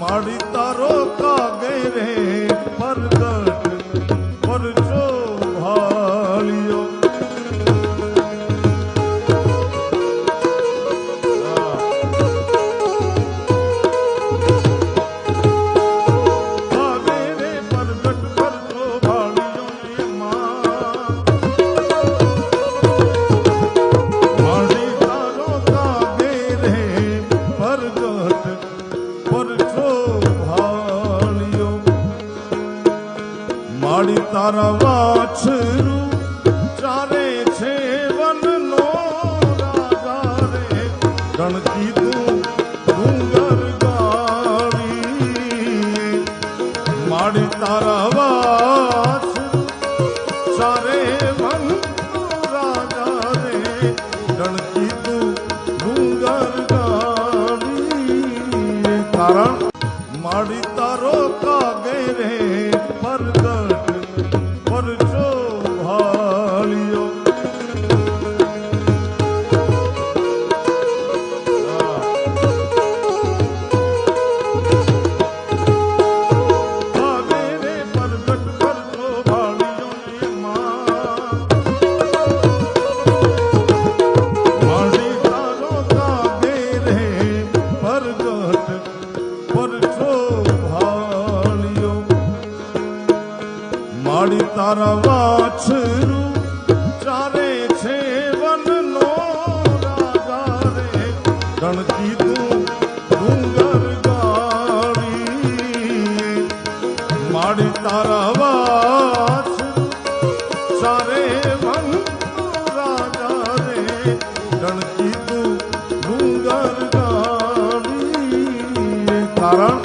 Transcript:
માડી તારો કાગે રે પ્રગટ પરચો ભાળ્યો માડી તારા વાછરું ચારે છે વનનો રાજા રે ગણતી તું ડુંગર ગાડી માડી તારા વાછરું ચારે વનનો રાજા રે ગણતી તું ડુંગર ગાડી કારણ માડી તારો કાગે રે પ્રગટ પરચો ભાળ્યો કાગે રે પ્રગટ પરચો ભાળ્યો માડી તારો કાગે રે પ્રગટ પરચો ભાળ્યો માડી તારા વાછરું ચારે છે વનનો રાજા રે ગણતી તું ડુંગર ગાડી માડી તારા વાછરું ચારે વનનો રાજા રે ગણતી તું ડુંગર ગાડી કારણ